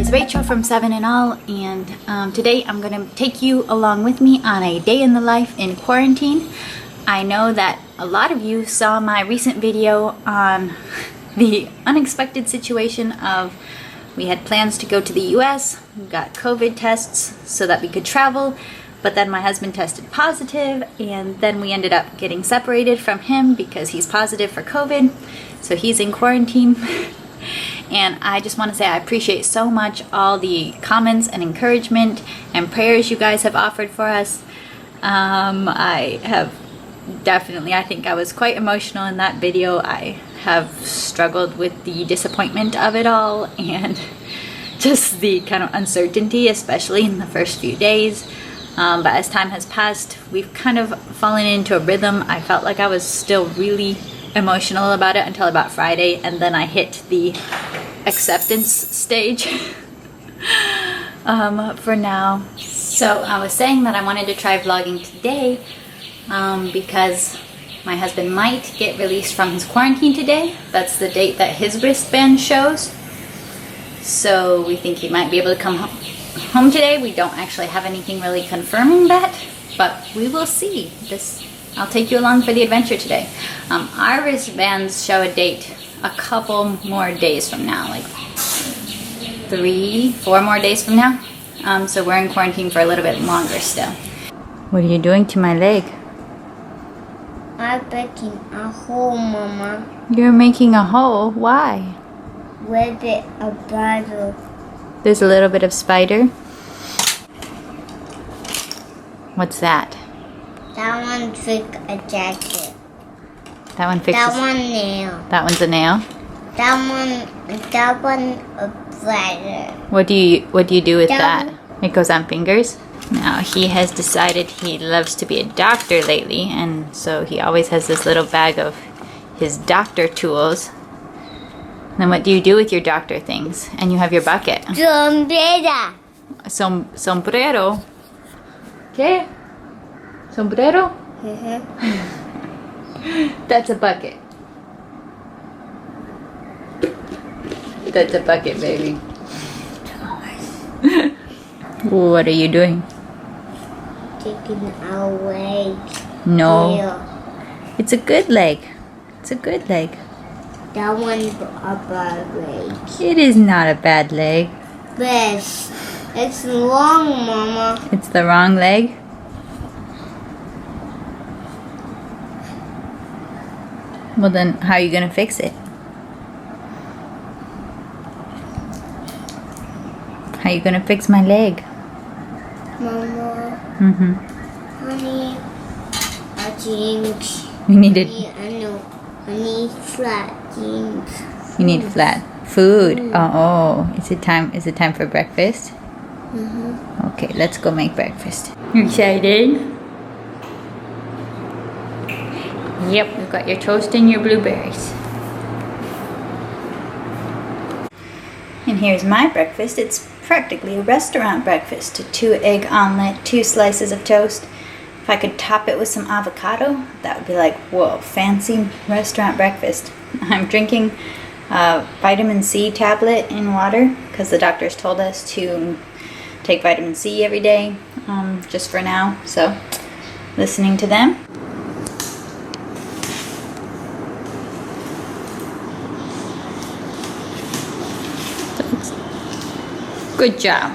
is Rachel from 7 and All, and today I'm going to take you along with me on a day in the life in quarantine. I know that a lot of you saw my recent video on the unexpected situation of we had plans to go to the US, we got COVID tests so that we could travel, but then my husband tested positive, and then we ended up getting separated from him because he's positive for COVID, so he's in quarantine. And I just want to say I appreciate so much all the comments and encouragement and prayers you guys have offered for us. I have definitely, I think I was quite emotional in that video. I have struggled with the disappointment of it all and just the kind of uncertainty, especially in the first few days. But as time has passed, we've kind of fallen into a rhythm. I felt like I was still really emotional about it until about Friday, and then I hit the acceptance stage for now. So I was saying that I wanted to try vlogging today because my husband might get released from his quarantine today. That's the date that his wristband shows. So we think he might be able to come home today. We don't actually have anything really confirming that, but we will see. I'll take you along for the adventure today. Our wristbands show a date a couple more days from now, like 3-4 more days from now. So we're in quarantine for a little bit longer still. What are you doing to my leg? I'm making a hole, Mama. You're making a hole? Why? With it a bottle. There's a little bit of spider. What's that? That one fixed a jacket. That one fixes. That one nail. That one's a nail. That one a bladder. What do you do with that? It goes on fingers. Now he has decided he loves to be a doctor lately, and so he always has this little bag of his doctor tools. Then what do you do with your doctor things? And you have your bucket. Sombrero. Sombrero. ¿Qué? Sombrero? That's a bucket. That's a bucket, baby. What are you doing? Taking our leg. No. Here. It's a good leg. It's a good leg. That one's a bad leg. It is not a bad leg. But it's long, Mama. It's the wrong leg? Well then, how are you gonna fix it? How are you gonna fix my leg? Mama. Honey, I think You need it. I need flat jeans. You need flat food. Oh, is it time? Is it time for breakfast? Okay, let's go make breakfast. You excited? Yep, we've got your toast and your blueberries. And here's my breakfast. It's practically a restaurant breakfast. A 2-egg omelet, 2 slices of toast. If I could top it with some avocado, that would be like, whoa, fancy restaurant breakfast. I'm drinking a vitamin C tablet in water because the doctors told us to take vitamin C every day, just for now. So, listening to them. Good job.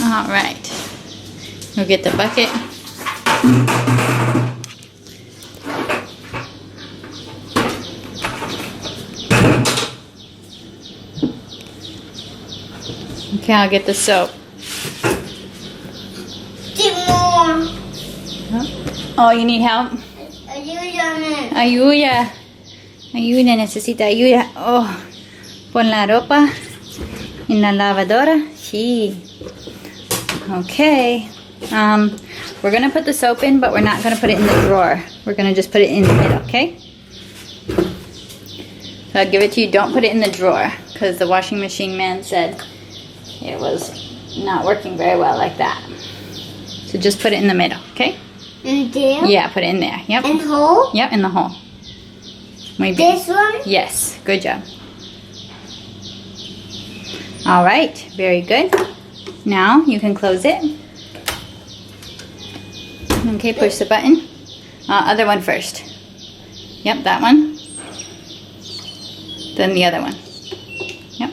All right. We'll get the bucket. Okay, I'll get the soap. Oh, you need help? Ayuda. Ayuda, necesita ayuda. Oh, pon la ropa en la lavadora. Sí. Okay. We're gonna put the soap in, but we're not gonna put it in the drawer. We're gonna just put it in the middle, okay? So I'll give it to you. Don't put it in the drawer, because the washing machine man said it was not working very well like that. So just put it in the middle, okay? In there? Yeah, put it in there. Yep. In hole? Yep, in the hole. Muy bien. This one? Yes, good job. All right, very good. Now you can close it. Okay, push the button. Other one first. Yep, that one. Then the other one. Yep.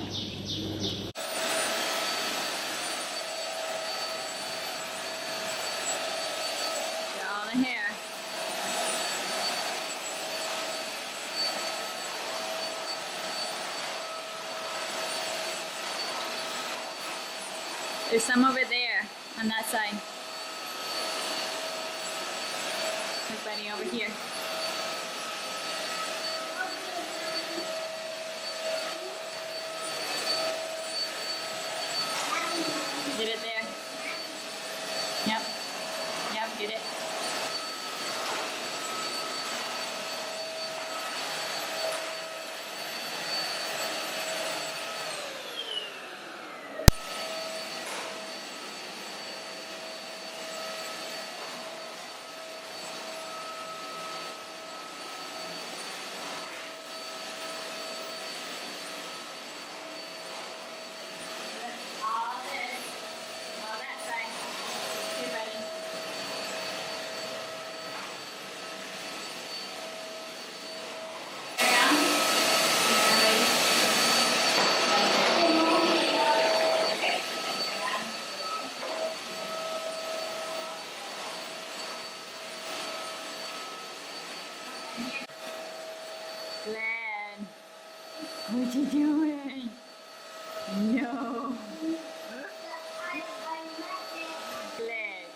Get all the hair. There's some over there on that side. Look, buddy, over here. Get it there. Yep. Yep, get it. Glenn, what you doing? No. Glenn.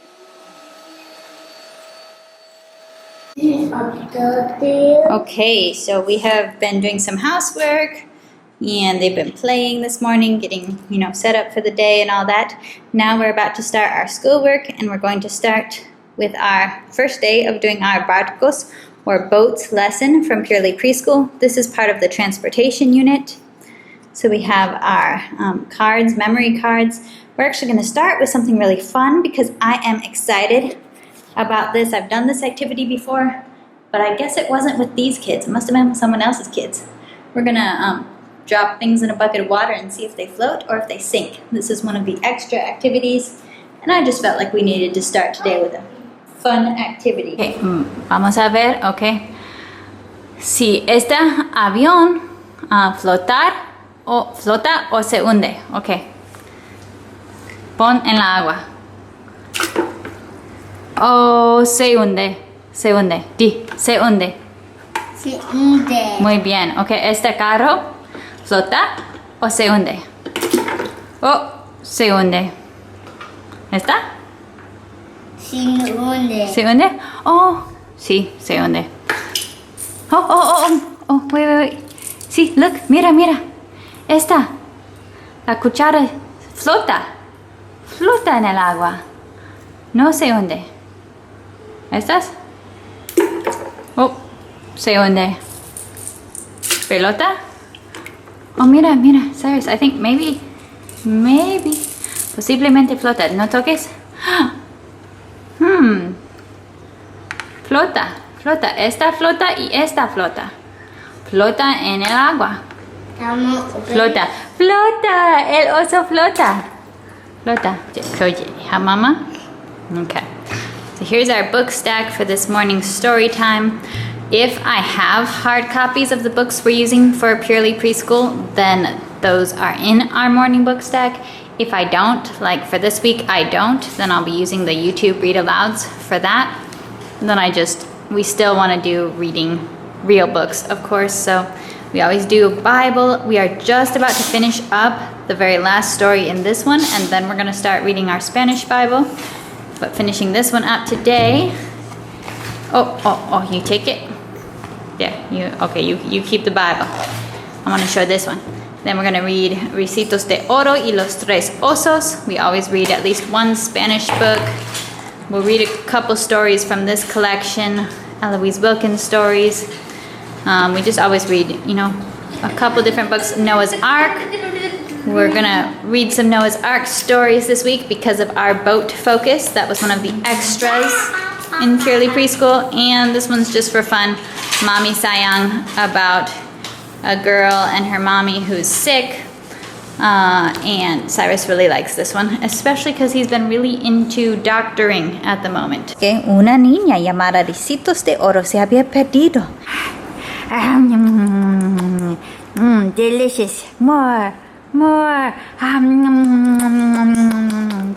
Okay, so we have been doing some housework and they've been playing this morning, getting, set up for the day and all that. Now we're about to start our schoolwork and we're going to start with our first day of doing our barcos or boats lesson from Purely Preschool. This is part of the transportation unit. So we have our cards, memory cards. We're actually going to start with something really fun because I am excited about this. I've done this activity before, but I guess it wasn't with these kids. It must have been with someone else's kids. We're going to drop things in a bucket of water and see if they float or if they sink. This is one of the extra activities, and I just felt like we needed to start today with a fun activity. Okay, vamos a ver, okay. Si este avión flota o se hunde, okay. Pon en la agua. O se hunde, di, se hunde. Se hunde. Muy bien, okay. Este carro flota o se hunde. O se hunde. ¿Está? Se hunde. ¿Se hunde? Oh, sí, se hunde. Oh, wait. Sí, look, mira. Esta, la cuchara flota en el agua. No se hunde. ¿Estas? Oh, se hunde. ¿Pelota? Oh, mira, Cyrus, I think maybe, posiblemente flota. ¿No toques? Flota. Esta flota y esta flota. Flota en el agua. Flota. El oso flota. So, yeah, mama? Okay. So here's our book stack for this morning's story time. If I have hard copies of the books we're using for Purely Preschool, then those are in our morning book stack. If I don't, like for this week I don't, then I'll be using the YouTube read alouds for that. And then we still want to do reading real books, of course. So we always do a Bible. We are just about to finish up the very last story in this one, and then we're going to start reading our Spanish Bible. But finishing this one up today. Oh, you take it? Yeah, you keep the Bible. I want to show this one. Then we're going to read Ricitos de Oro y los Tres Osos. We always read at least one Spanish book. We'll read a couple stories from this collection, Eloise Wilkins stories. We just always read, a couple different books. Noah's Ark. We're gonna read some Noah's Ark stories this week because of our boat focus. That was one of the extras in Purely Preschool, and this one's just for fun. Mommy Sayang, about a girl and her mommy who's sick. And Cyrus really likes this one, especially because he's been really into doctoring at the moment. Que una niña llamada Ricitos de Oro se había perdido. Delicious. More.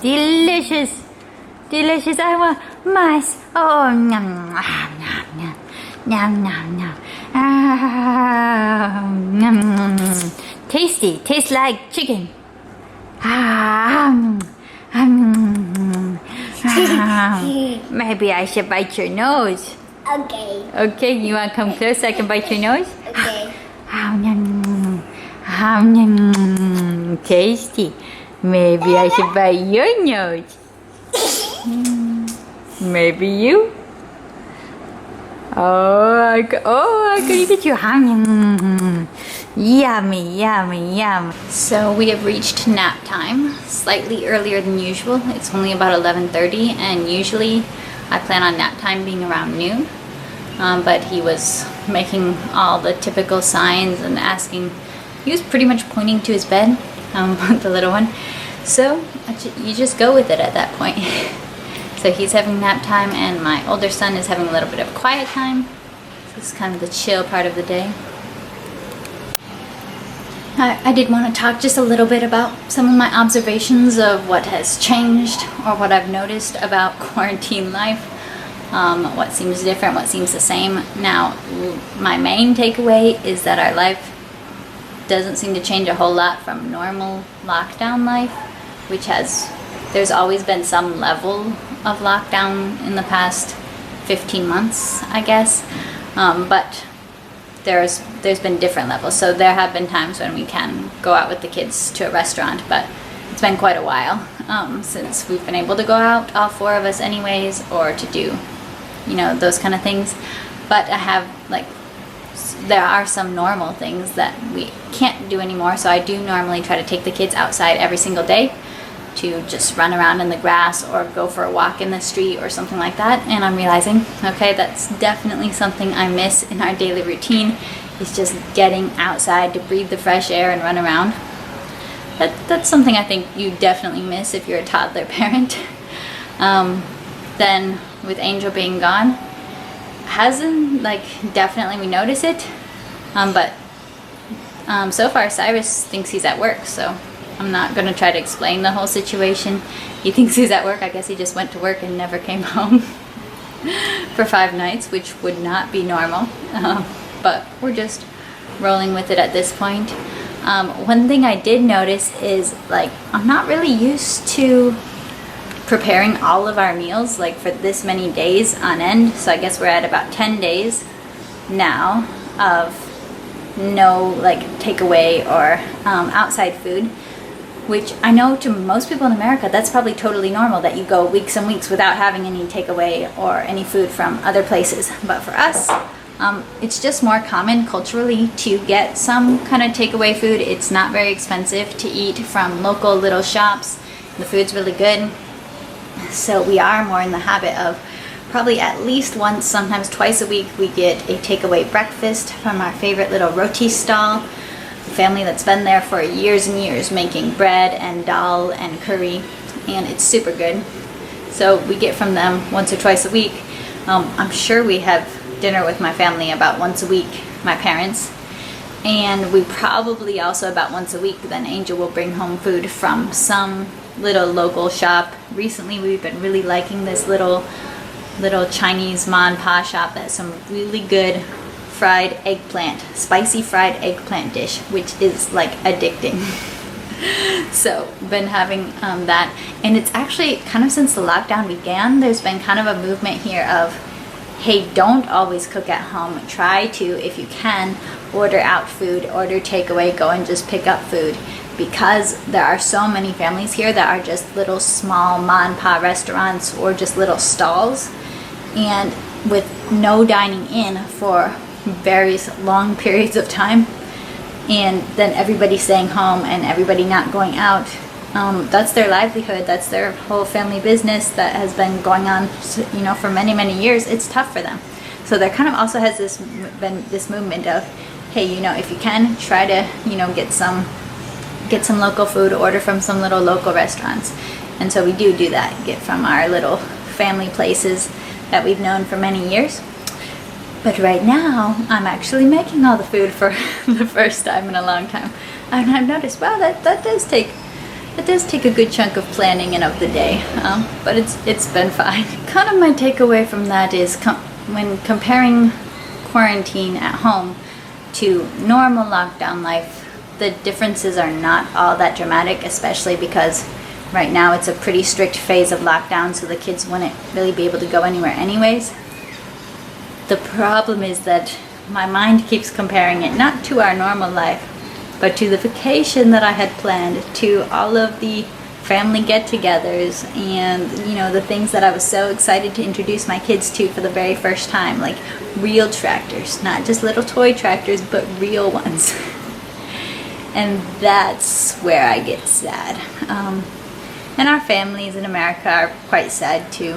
Delicious. Delicious. I want más. Oh, tasty. Tastes like chicken. Maybe I should bite your nose. Okay. Okay, you want to come close so I can bite your nose? Okay. Tasty. Maybe I should bite your nose. Maybe you. I could eat it. Yummy. So we have reached nap time, slightly earlier than usual. It's only about 11:30, and usually I plan on nap time being around noon. But he was making all the typical signs and asking. He was pretty much pointing to his bed, the little one. So you just go with it at that point. So he's having nap time, and my older son is having a little bit of quiet time. This is kind of the chill part of the day. I did want to talk just a little bit about some of my observations of what has changed or what I've noticed about quarantine life. What seems different, what seems the same. Now, my main takeaway is that our life doesn't seem to change a whole lot from normal lockdown life, which there's always been some level of lockdown in the past 15 months, I guess. But there's been different levels. So there have been times when we can go out with the kids to a restaurant, but it's been quite a while since we've been able to go out, all four of us anyways, or to do, those kind of things. But there are some normal things that we can't do anymore. So I do normally try to take the kids outside every single day to just run around in the grass or go for a walk in the street or something like that. And I'm realizing, okay, that's definitely something I miss in our daily routine, is just getting outside to breathe the fresh air and run around. That's something I think you definitely miss if you're a toddler parent. Then with Angel being gone, definitely we notice it. But so far Cyrus thinks he's at work, so I'm not going to try to explain the whole situation. He thinks he's at work. I guess he just went to work and never came home for 5 nights, which would not be normal. But we're just rolling with it at this point. One thing I did notice is, I'm not really used to preparing all of our meals, for this many days on end. So I guess we're at about 10 days now of no, takeaway or outside food. Which I know to most people in America, that's probably totally normal, that you go weeks and weeks without having any takeaway or any food from other places. But for us, it's just more common culturally to get some kind of takeaway food. It's not very expensive to eat from local little shops. The food's really good. So we are more in the habit of probably at least once, sometimes twice a week, we get a takeaway breakfast from our favorite little roti stall. Family that's been there for years and years, making bread and dal and curry, and it's super good. So we get from them once or twice a week. I'm sure we have dinner with my family about once a week, my parents, and we probably also about once a week then Angel will bring home food from some little local shop. Recently we've been really liking this little Chinese ma and pa shop that has some really good spicy fried eggplant dish, which is addicting. So been having that, and it's actually kind of since the lockdown began, there's been kind of a movement here of, hey, don't always cook at home. Try to, if you can, order out food, order takeaway, go and just pick up food, because there are so many families here that are just little small ma and pa restaurants or just little stalls, and with no dining in for various long periods of time, and then everybody staying home and everybody not going out. That's their livelihood. That's their whole family business that has been going on, you know, for many, many years. It's tough for them. So there kind of also has been this movement of, hey, you know, if you can, try to, you know, get some local food, order from some little local restaurants. And so we do that, get from our little family places that we've known for many years. But right now, I'm actually making all the food for the first time in a long time. And I've noticed, wow, that does take a good chunk of planning and of the day. But it's been fine. Kind of my takeaway from that is when comparing quarantine at home to normal lockdown life, the differences are not all that dramatic, especially because right now it's a pretty strict phase of lockdown, so the kids wouldn't really be able to go anywhere anyways. The problem is that my mind keeps comparing it not to our normal life, but to the vacation that I had planned, to all of the family get-togethers and, you know, the things that I was so excited to introduce my kids to for the very first time, like real tractors, not just little toy tractors, but real ones. And that's where I get sad. And our families in America are quite sad too.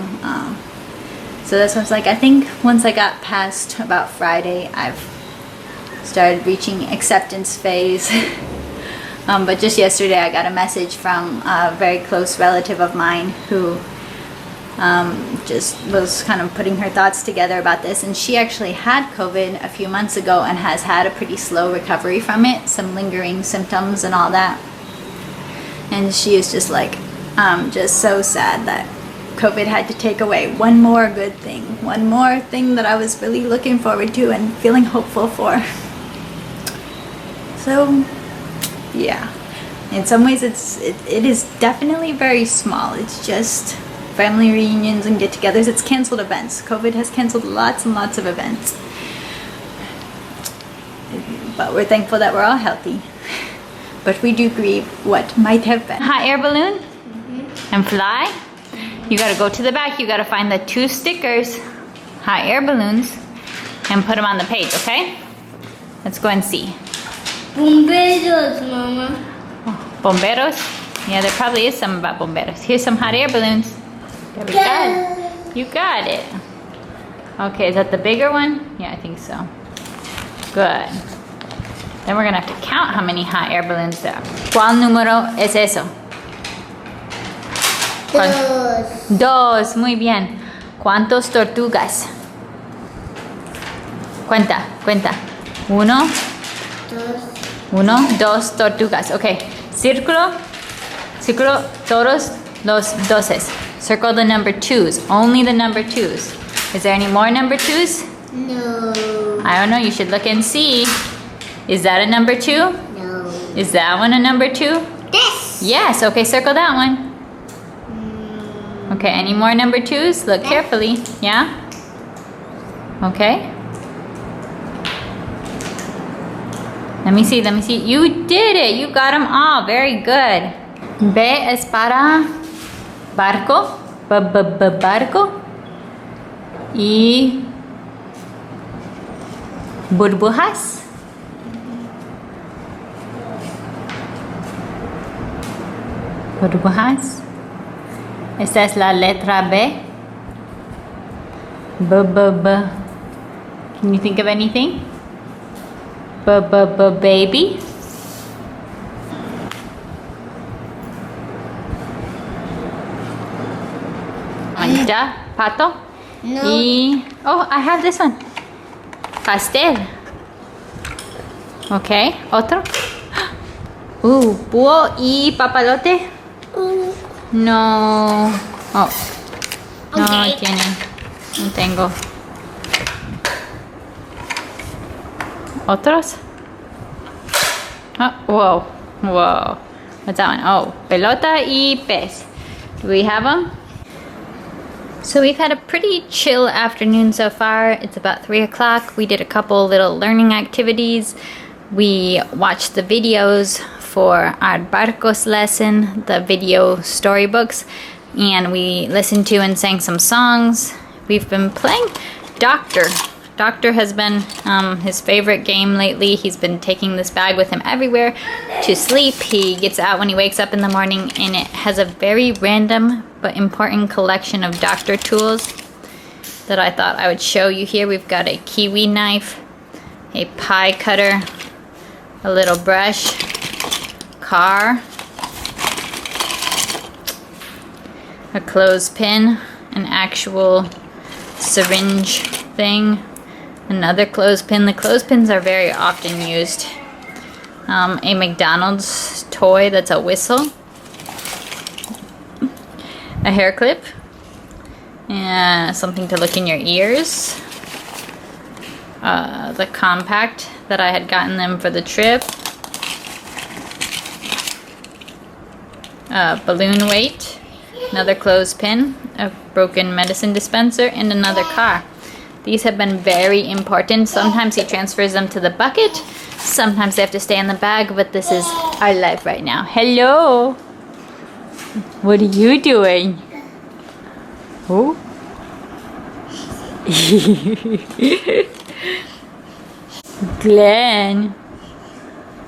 So that's why I was like, I think once I got past about Friday, I've started reaching acceptance phase. But just yesterday I got a message from a very close relative of mine who just was kind of putting her thoughts together about this, and she actually had COVID a few months ago and has had a pretty slow recovery from it, some lingering symptoms and all that. And she is just like, just so sad that COVID had to take away one more good thing, one more thing that I was really looking forward to and feeling hopeful for. So yeah, in some ways it is definitely very small. It's just family reunions and get-togethers. It's canceled events. COVID has canceled lots and lots of events. But we're thankful that we're all healthy. But we do grieve what might have been. Hot air balloon? Mm-hmm. And fly? You gotta go to the back. You gotta find the 2 stickers, hot air balloons, and put them on the page, okay? Let's go and see. Bomberos, Mama. Oh, bomberos? Yeah, there probably is some about bomberos. Here's some hot air balloons. There we go. You got it. Okay, is that the bigger one? Yeah, I think so. Good. Then we're gonna have to count how many hot air balloons there are. ¿Cuál número es eso? Dos. Muy bien. ¿Cuántos tortugas? Cuenta. 1, 2 tortugas. Okay. Círculo, todos los doces. Circle the number 2s. Only the number 2s. Is there any more number 2s? No. I don't know. You should look and see. Is that a number 2? No. Is that one a number 2? Yes. Yes. Okay, circle that one. Okay, any more number 2s? Look carefully. Yeah? Okay. Let me see. You did it. You got them all. Very good. B es para barco. Barco. Y burbujas. Burbujas. Esta es la letra B. B. Can you think of anything? Baby. Mancha, pato. No. Y oh, I have this one. Pastel. Okay, otro. Búho y papalote. No. Oh. No Okay. tiene. No tengo. Otros? Oh, whoa. What's that one? Oh, pelota y pez. Do we have them? So we've had a pretty chill afternoon so far. It's about 3 o'clock. We did a couple little learning activities. We watched the videos for our Barcos lesson, the video storybooks, and we listened to and sang some songs. We've been playing Doctor Doctor has been his favorite game lately. He's been taking this bag with him everywhere to sleep. He gets out when he wakes up in the morning, and it has a very random but important collection of doctor tools that I thought I would show you here. We've got a kiwi knife, a pie cutter, a little brush, car, a clothespin, an actual syringe thing, another clothespin. The clothespins are very often used. A McDonald's toy that's a whistle, a hair clip, and something to look in your ears. The compact that I had gotten them for the trip. Balloon weight, another clothespin, a broken medicine dispenser, and another car. These have been very important. Sometimes he transfers them to the bucket. Sometimes they have to stay in the bag, but this is our life right now. Hello! What are you doing? Oh? Glenn,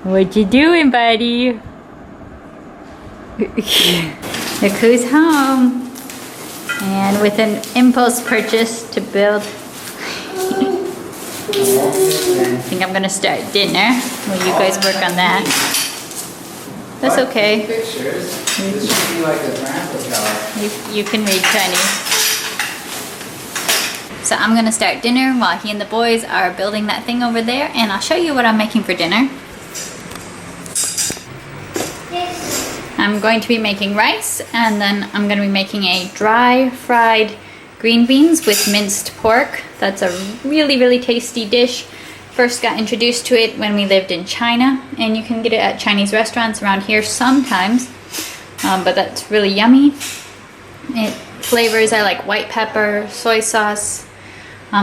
what you doing, buddy? Look who's home. And with an impulse purchase to build. I think I'm gonna start dinner while you guys work on that. That's okay. Pictures. This should be like a grandpa color. You can read Chinese. So I'm gonna start dinner while he and the boys are building that thing over there, and I'll show you what I'm making for dinner. I'm going to be making rice, and then I'm going to be making a dry fried green beans with minced pork. That's a really, really tasty dish. First got introduced to it when we lived in China, and you can get it at Chinese restaurants around here sometimes, but that's really yummy. It flavors, I like white pepper, soy sauce,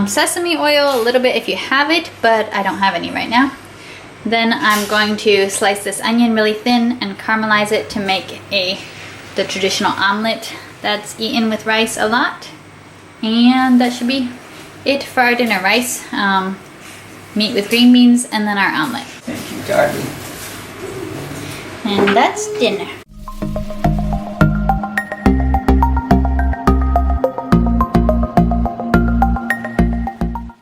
sesame oil a little bit if you have it, but I don't have any right now. Then I'm going to slice this onion really thin and caramelize it to make the traditional omelet that's eaten with rice a lot. And that should be it for our dinner. Rice, meat with green beans, and then our omelet. Thank you, Darby. And that's dinner.